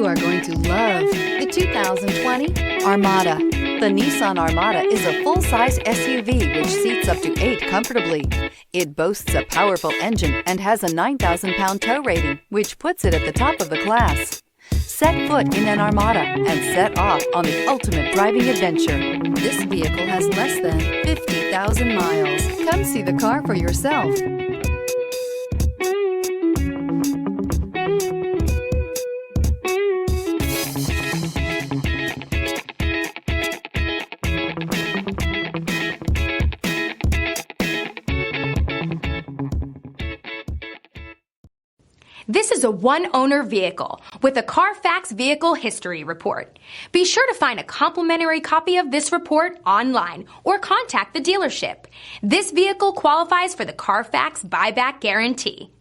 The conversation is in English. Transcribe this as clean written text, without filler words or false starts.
You are going to love the 2020 Armada. The Nissan Armada is a full-size SUV which seats up to 8 comfortably. It boasts a powerful engine and has a 9,000-pound tow rating, which puts it at the top of the class. Set foot in an Armada and set off on the ultimate driving adventure. This vehicle has less than 50,000 miles. Come see the car for yourself. This is a one-owner vehicle with a Carfax Vehicle History Report. Be sure to find a complimentary copy of this report online or contact the dealership. This vehicle qualifies for the Carfax Buyback Guarantee.